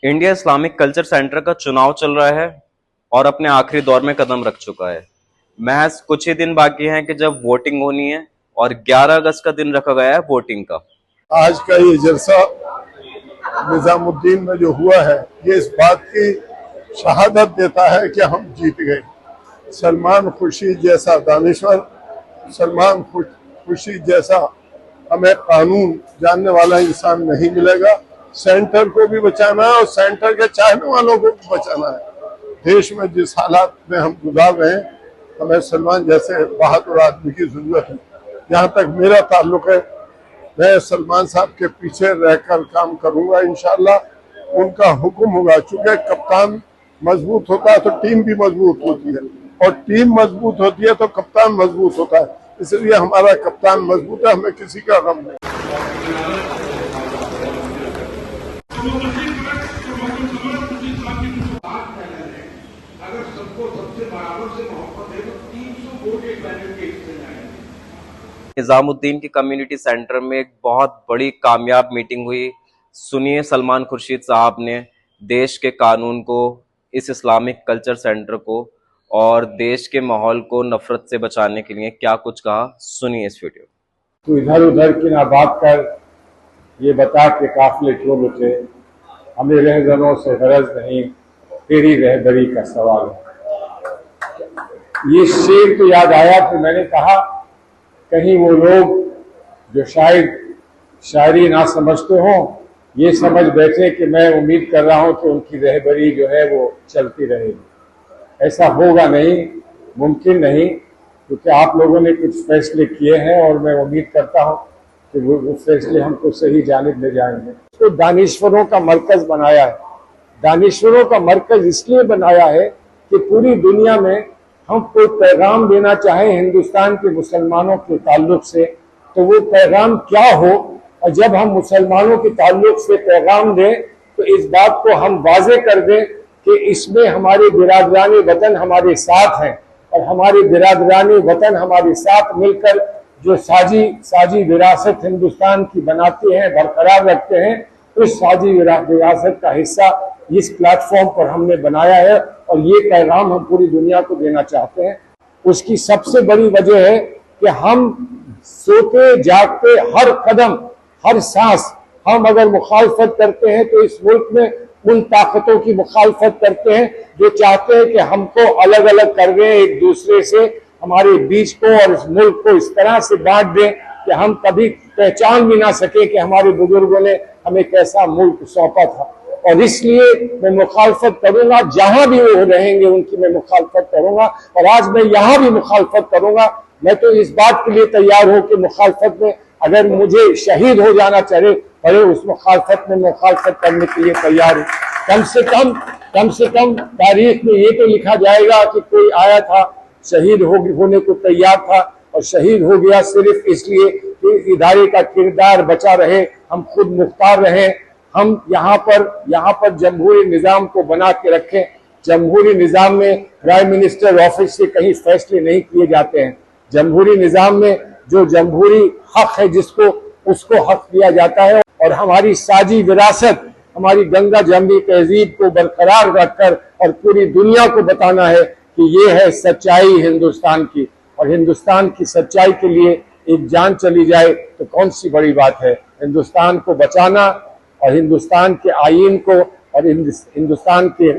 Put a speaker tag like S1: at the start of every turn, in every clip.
S1: India Islamic culture centre का चुनाव चल रहा है और अपने आखिरी दौर में कदम रख चुका है। महज कुछ ही दिन बाकी हैं कि जब वोटिंग होनी है और 11 अगस्त का दिन रखा गया है वोटिंग का।
S2: आज का ये जलसा निजामुद्दीन में जो हुआ है, ये इस बात की शहादत देता है कि हम जीत गए। सलमान खुर्शीद जैसा दानिश्वर, सलमान खुर्शीद जैसा हमें कानून जानने वाला इंसान नहीं मिलेगा। सेंटर को भी बचाना है और सेंटर के चाहने वालों को भी बचाना है। देश में जिस हालात में हम गुजार रहे हैं, हमें सलमान जैसे बहादुर आदमी की जरूरत है। जहाँ तक मेरा ताल्लुक है, मैं सलमान साहब के पीछे रहकर काम करूंगा इंशाअल्लाह। उनका हुक्म होगा। चूंकि कप्तान मजबूत होता है तो टीम भी मजबूत होती है, और टीम मजबूत होती है तो कप्तान मजबूत होता है। इसलिए हमारा कप्तान मजबूत है, हमें किसी का गम नहीं।
S3: अगर सबको सबसे बराबर से मोहब्बत है तो 300 वोट एक बैनर के हिस्से में आएंगे।
S1: निजामुद्दीन की कम्युनिटी सेंटर में एक बहुत बड़ी कामयाब मीटिंग हुई। सुनिए सलमान खुर्शीद साहब ने देश के कानून को, इस इस्लामिक कल्चर सेंटर को और देश के माहौल को नफरत से बचाने के लिए क्या कुछ कहा। सुनिए इस वीडियो।
S4: तो इधर उधर की ना बात कर, ये बता के काफिले क्यों लुटे, हमें रहजनों से गरज नहीं, तेरी रहबरी का सवाल है। ये शेर तो याद आया कि मैंने कहा कहीं वो लोग जो शायद शायरी ना समझते हों, ये समझ बैठे कि मैं उम्मीद कर रहा हूं कि उनकी रहबरी जो है वो चलती रहेगी। ऐसा होगा नहीं, मुमकिन नहीं, क्योंकि आप लोगों ने कुछ फैसले किए हैं और मैं उम्मीद करता हूं कि वो फैसले हमको सही जानिब ले जाएंगे। तो दानिश्वरों का मरकज बनाया है। दानिश्वरों का मरकज इसलिए बनाया है कि पूरी दुनिया में हम कोई पैगाम देना चाहें हिंदुस्तान के मुसलमानों के ताल्लुक से, तो वो पैगाम क्या हो। और जब हम मुसलमानों के ताल्लुक से पैगाम दें तो इस बात को हम वाजे कर दें कि इसमें हमारे बिरादरान वतन हमारे साथ हैं, और हमारे बिरादरान वतन हमारे साथ मिलकर जो साजी विरासत हिंदुस्तान की बनाते हैं, बरकरार रखते हैं, उस साजी विरासत का हिस्सा इस प्लेटफॉर्म पर हमने बनाया है और ये पैगाम हम पूरी दुनिया को देना चाहते हैं। उसकी सबसे बड़ी वजह है कि हम सोते जागते हर कदम, हर सांस हम अगर मुखालफत करते हैं तो इस मुल्क में उन ताकतों की मुखालफत करते हैं जो चाहते हैं कि हमको अलग अलग कर दें एक दूसरे से, हमारे बीच को और इस मुल्क को इस तरह से बांट दें कि हम कभी पहचान भी ना सके कि हमारे बुजुर्गों ने हमें कैसा मुल्क सौंपा था। और इसलिए मैं मुखालफत करूंगा, जहां भी वो रहेंगे उनकी मैं मुखालफत करूंगा, और आज मैं यहां भी मुखालफत करूंगा। मैं तो इस बात के लिए तैयार हूं कि मुखालफत में अगर मुझे शहीद हो जाना चाहिए पड़े, उस मुखालफत में मुखालफत करने के लिए तैयार हूं। कम से कम तारीख में ये तो लिखा जाएगा कि कोई आया था, शहीद होने को तैयार था और शहीद हो गया सिर्फ इसलिए कि इदारे का किरदार बचा रहे, हम खुद मुख्तार रहे, हम यहाँ पर जमहूरी निज़ाम को बना के रखें। जमहूरी निज़ाम में प्राइम मिनिस्टर ऑफिस से कहीं फैसले नहीं किए जाते हैं। जमहूरी निज़ाम में जो जमहूरी हक है जिसको, उसको हक दिया जाता है। और हमारी साजी विरासत, हमारी गंगा जमनी तहजीब को बरकरार रखकर और पूरी दुनिया को बताना है कि ये है सच्चाई हिंदुस्तान की। और हिंदुस्तान की सच्चाई के लिए एक जान चली जाए तो कौन सी बड़ी बात है। हिंदुस्तान को बचाना और हिंदुस्तान के आईन को और हिंदुस्तान के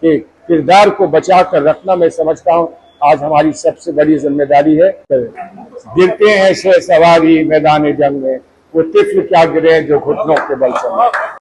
S4: किरदार को बचा कर रखना, मैं समझता हूँ आज हमारी सबसे बड़ी जिम्मेदारी है। गिरते हैं शह सवारी मैदान जंग में, वो तिफ्ल क्या गिरे जो घुटनों के बल चले।